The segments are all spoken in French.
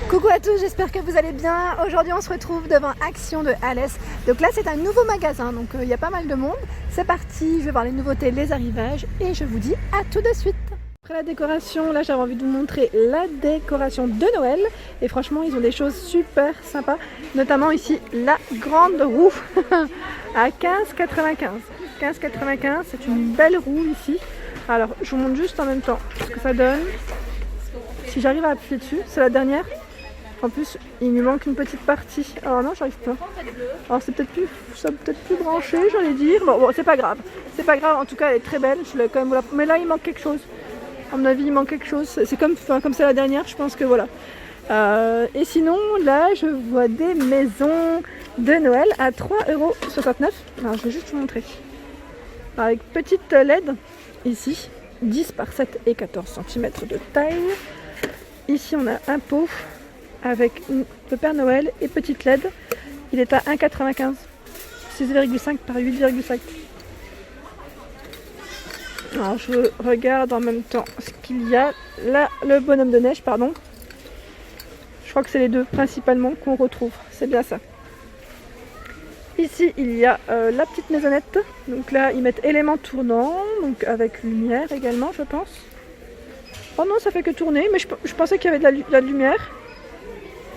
Coucou à tous, j'espère que vous allez bien. Aujourd'hui on se retrouve devant Action de Alès. Donc là c'est un nouveau magasin, donc il y a pas mal de monde. C'est parti, je vais voir les nouveautés, les arrivages et je vous dis à tout de suite. Après la décoration, là j'avais envie de vous montrer la décoration de Noël. Et franchement ils ont des choses super sympas. Notamment ici la grande roue à 15,95. 15,95, c'est une belle roue ici. Alors je vous montre juste en même temps ce que ça donne. Si j'arrive à appuyer dessus, c'est la dernière. En plus, il lui manque une petite partie. Alors non, j'arrive pas. Alors c'est peut-être plus branché, j'allais dire. Bon, c'est pas grave. C'est pas grave, en tout cas, elle est très belle. Je l'ai quand même. Mais là, il manque quelque chose. À mon avis, il manque quelque chose. C'est comme c'est la dernière, je pense que voilà. Et sinon, là, je vois des maisons de Noël à 3,69 €. Alors, je vais juste vous montrer. Avec petite LED, ici, 10 par 7 et 14 cm de taille. Ici, on a un pot avec le Père Noël et petite LED. Il est à 1,95 €. 6,5 par 8,5. Alors, je regarde en même temps ce qu'il y a. Là, le bonhomme de neige, pardon. Je crois que c'est les deux principalement qu'on retrouve. C'est bien ça. Ici, il y a la petite maisonnette. Donc là, ils mettent éléments tournants, donc avec lumière également, je pense. Oh non, ça fait que tourner, mais je pensais qu'il y avait de la lumière.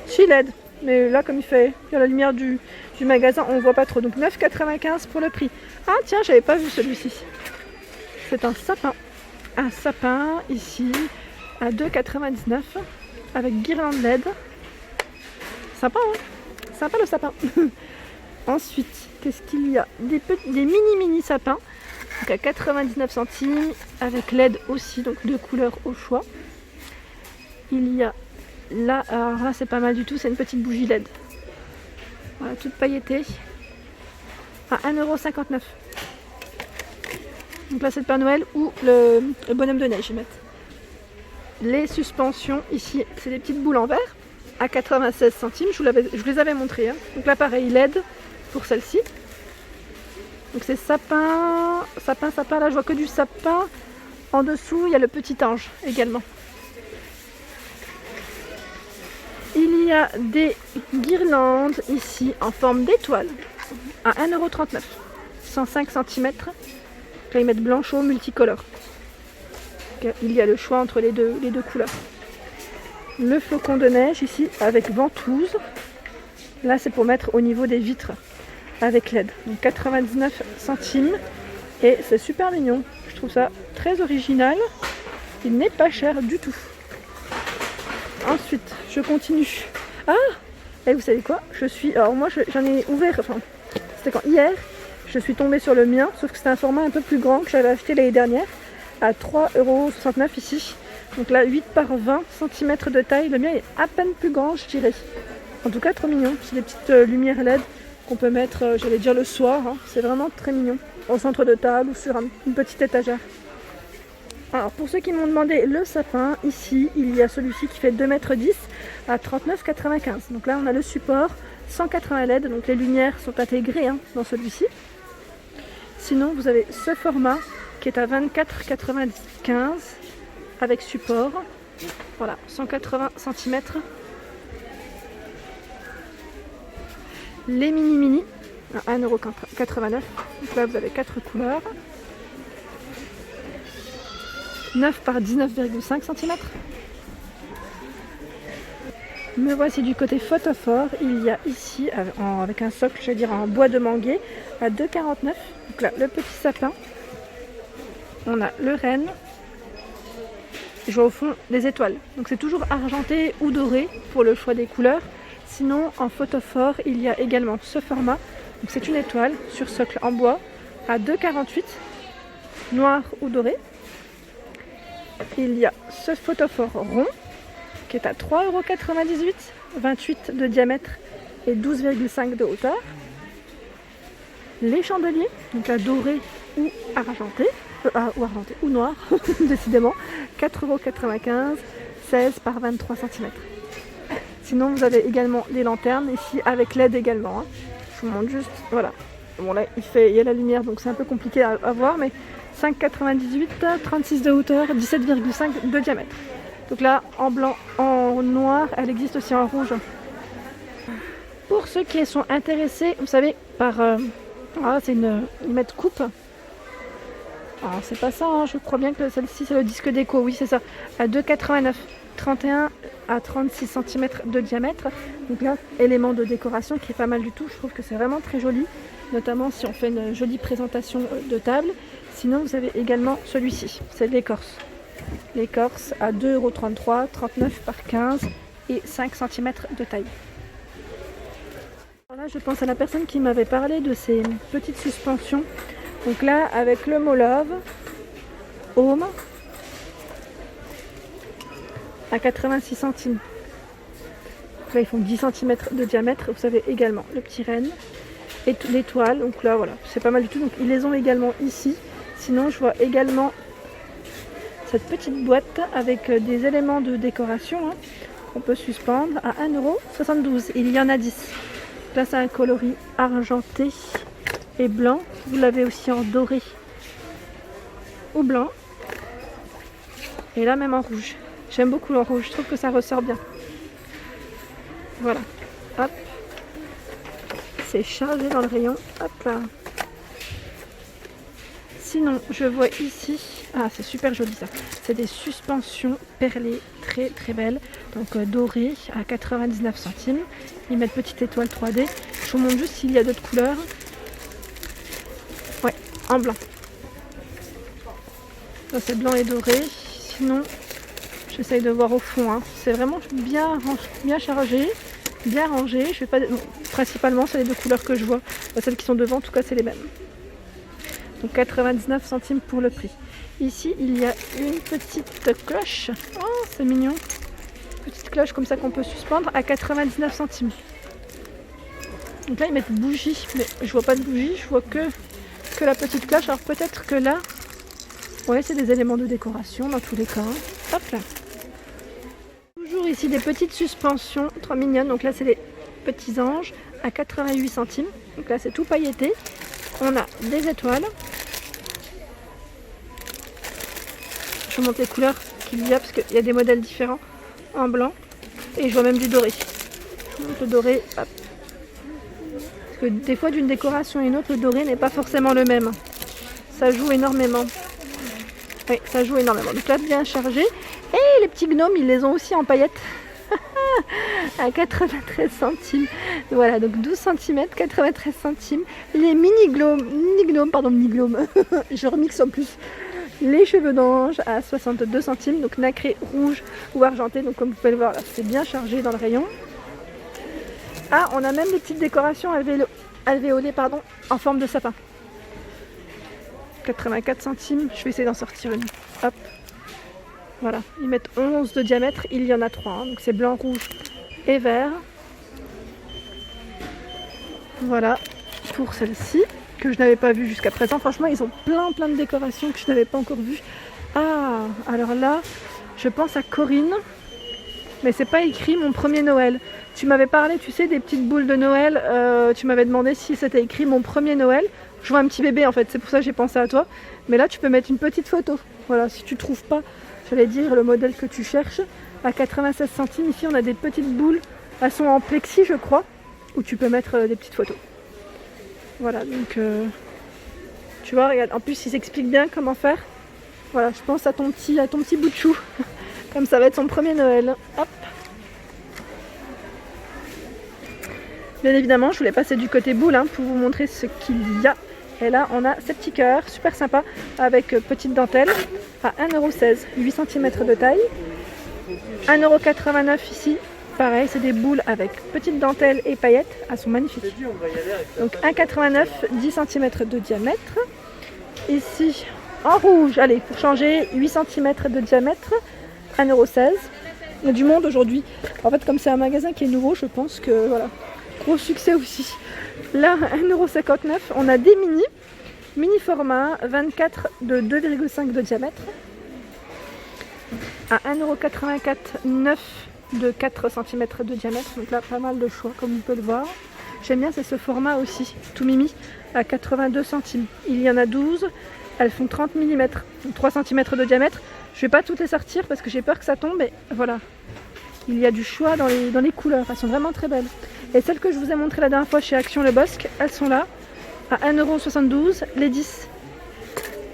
Si, LED. Mais là, comme il y a la lumière du magasin, on ne voit pas trop. Donc 9,95 € pour le prix. Ah tiens, j'avais pas vu celui-ci. C'est un sapin. Un sapin ici à 2,99 € avec guirlande LED. Sympa, hein? Sympa le sapin. Ensuite, qu'est-ce qu'il y a? Des mini sapins. Donc à 99 centimes avec LED aussi, donc deux couleurs au choix. Il y a là, alors là c'est pas mal du tout, c'est une petite bougie LED. Voilà, toute pailletée. À 1,59 €. Donc là c'est le Père Noël ou le bonhomme de neige, ils mettent. Les suspensions, ici c'est des petites boules en verre à 96 centimes, je vous les avais montrées. Hein. Donc là pareil, LED pour celle-ci. Donc c'est sapin, là je vois que du sapin. En dessous il y a le petit ange également. Il y a des guirlandes ici en forme d'étoile à 1,39 €. 105 cm. Là ils mettent blanchot multicolore. Il y a le choix entre les deux couleurs. Le flocon de neige ici avec ventouse. Là c'est pour mettre au niveau des vitres. Avec LED, donc 99 centimes et c'est super mignon, je trouve ça très original, il n'est pas cher du tout. Ensuite je continue. Ah, et vous savez quoi, alors moi j'en ai ouvert, enfin c'était quand, hier, je suis tombée sur le mien, sauf que c'était un format un peu plus grand que j'avais acheté l'année dernière à 3,69 € ici, donc là 8 par 20 cm de taille, le mien est à peine plus grand je dirais, en tout cas trop mignon, c'est des petites lumières LED qu'on peut mettre, j'allais dire le soir, hein. C'est vraiment très mignon, au centre de table ou sur une petite étagère. Alors pour ceux qui m'ont demandé le sapin, ici il y a celui-ci qui fait 2,10 m à 39,95 €. Donc là on a le support, 180 LED, donc les lumières sont intégrées dans celui-ci. Sinon vous avez ce format qui est à 24,95 € avec support, voilà, 180 cm. Les mini à 1,89 €. Donc là vous avez 4 couleurs. 9 par 19,5 cm. Me voici du côté photophore. Il y a ici avec un socle, je vais dire en bois de manguier à 2,49 €. Donc là le petit sapin. On a le renne. Je vois au fond des étoiles. Donc c'est toujours argenté ou doré pour le choix des couleurs. Sinon, en photophore, il y a également ce format. Donc c'est une étoile sur socle en bois à 2,48 €, noir ou doré. Il y a ce photophore rond qui est à 3,98 €, 28 de diamètre et 12,5 de hauteur. Les chandeliers, donc là doré ou argenté, ou noir, décidément, 4,95 €, 16 par 23 cm. Sinon vous avez également les lanternes ici avec LED également. Je vous montre juste, voilà. Bon là il y a la lumière donc c'est un peu compliqué à voir, mais 5,98, 36 de hauteur, 17,5 de diamètre. Donc là en blanc, en en noir, elle existe aussi en rouge. Pour ceux qui sont intéressés, vous savez, par... c'est une limette coupe. Alors c'est pas ça, hein, je crois bien que celle-ci c'est le disque déco, oui c'est ça, à 2,89, 31 à 36 cm de diamètre. Donc là, élément de décoration qui est pas mal du tout, je trouve que c'est vraiment très joli, notamment si on fait une jolie présentation de table. Sinon vous avez également celui-ci, c'est l'écorce. L'écorce à 2,33 €, 39 par 15 et 5 cm de taille. Alors là je pense à la personne qui m'avait parlé de ces petites suspensions. Donc là, avec le mot Love, Home, à 86 centimes. Là, ils font 10 cm de diamètre. Vous savez également le petit renne et l'étoile. Donc là, voilà, c'est pas mal du tout. Donc ils les ont également ici. Sinon, je vois également cette petite boîte avec des éléments de décoration qu'on peut suspendre à 1,72 €. Il y en a 10. Là, c'est un coloris argenté et blanc. Vous l'avez aussi en doré ou blanc. Et là même en rouge. J'aime beaucoup le rouge, je trouve que ça ressort bien. Voilà. Hop. C'est chargé dans le rayon. Hop là. Sinon, je vois ici... Ah, c'est super joli ça. C'est des suspensions perlées très très belles. Donc dorées à 99 centimes. Ils mettent petite étoile 3D. Je vous montre juste s'il y a d'autres couleurs. Ouais, en blanc. Ça c'est blanc et doré. Sinon, j'essaye de voir au fond. C'est vraiment bien chargé, bien rangé. Je vais pas... Principalement, c'est les deux couleurs que je vois. Celles qui sont devant, en tout cas, c'est les mêmes. Donc 99 centimes pour le prix. Ici, il y a une petite cloche. Oh, c'est mignon. Petite cloche comme ça qu'on peut suspendre à 99 centimes. Donc là, ils mettent bougie, mais je vois pas de bougie, je vois que la petite cloche. Alors peut-être que là, ouais, c'est des éléments de décoration dans tous les cas. Hop là. Toujours ici des petites suspensions, trop mignonnes. Donc là, c'est les petits anges à 88 centimes. Donc là, c'est tout pailleté. On a des étoiles. Je vous montre les couleurs qu'il y a parce qu'il y a des modèles différents en blanc. Et je vois même du doré. Je vous montre le doré. Hop. Parce que des fois, d'une décoration à une autre, le doré n'est pas forcément le même. Ça joue énormément. Oui, ça joue énormément. Donc là, bien chargé. Et les petits gnomes, ils les ont aussi en paillettes. À 93 centimes. Voilà, donc 12 cm, 93 centimes. Les mini gnomes. Je remixe en plus. Les cheveux d'ange à 62 centimes. Donc nacré rouge ou argenté. Donc comme vous pouvez le voir, là, c'est bien chargé dans le rayon. Ah, on a même des petites décorations alvéolées, en forme de sapin. 84 centimes. Je vais essayer d'en sortir une. Hop. Voilà, ils mettent 11 de diamètre, il y en a 3, donc c'est blanc, rouge et vert. Voilà, pour celle-ci, que je n'avais pas vue jusqu'à présent. Franchement, ils ont plein de décorations que je n'avais pas encore vues. Ah, alors là, je pense à Corinne, mais c'est pas écrit mon premier Noël. Tu m'avais parlé, tu sais, des petites boules de Noël, tu m'avais demandé si c'était écrit mon premier Noël. Je vois un petit bébé en fait, c'est pour ça que j'ai pensé à toi. Mais là, tu peux mettre une petite photo. Voilà, si tu trouves pas... J'allais dire le modèle que tu cherches à 96 centimes. Ici on a des petites boules, elles sont en plexi je crois, où tu peux mettre des petites photos. Voilà, donc tu vois, regarde, en plus ils expliquent bien comment faire. Voilà, je pense à ton petit bout de chou, comme ça va être son premier Noël. Hop. Bien évidemment, je voulais passer du côté boule pour vous montrer ce qu'il y a. Et là, on a ces petits cœurs, super sympa, avec petite dentelle, à 1,16 €, 8 cm de taille. 1,89 € ici, pareil, c'est des boules avec petite dentelle et paillettes. Elles sont magnifiques. Donc 1,89 €, 10 cm de diamètre. Ici, en rouge, allez, pour changer, 8 cm de diamètre, 1,16 €. Il y a du monde aujourd'hui. En fait, comme c'est un magasin qui est nouveau, je pense que, voilà, gros succès aussi. Là, 1,59 €, on a des mini format, 24 de 2,5 de diamètre. À 1,84 €, 9 de 4 cm de diamètre. Donc là, pas mal de choix, comme vous pouvez le voir. J'aime bien, c'est ce format aussi, tout mimi, à 82 centimes. Il y en a 12, elles font 30 mm, donc 3 cm de diamètre. Je ne vais pas toutes les sortir parce que j'ai peur que ça tombe, et voilà. il y a du choix dans les couleurs. Elles sont vraiment très belles. Et celles que je vous ai montrées la dernière fois chez Action Le Bosc, elles sont là à 1,72 € les 10.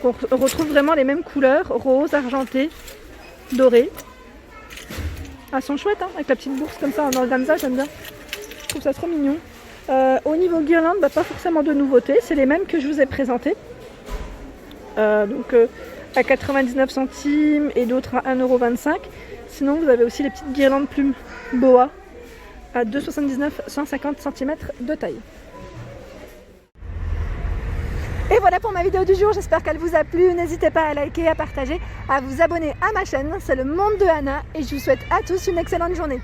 On retrouve vraiment les mêmes couleurs, rose, argenté, doré. Elles sont chouettes, hein, avec la petite bourse comme ça en organza, j'aime bien. Je trouve ça trop mignon. Au niveau guirlande, pas forcément de nouveautés, c'est les mêmes que je vous ai présentées. À 99 centimes et d'autres à 1,25 €. Sinon, vous avez aussi les petites guirlandes plumes boa à 2,79 €, 150 cm de taille. Et voilà pour ma vidéo du jour, j'espère qu'elle vous a plu. N'hésitez pas à liker, à partager, à vous abonner à ma chaîne. C'est le monde de Anna et je vous souhaite à tous une excellente journée.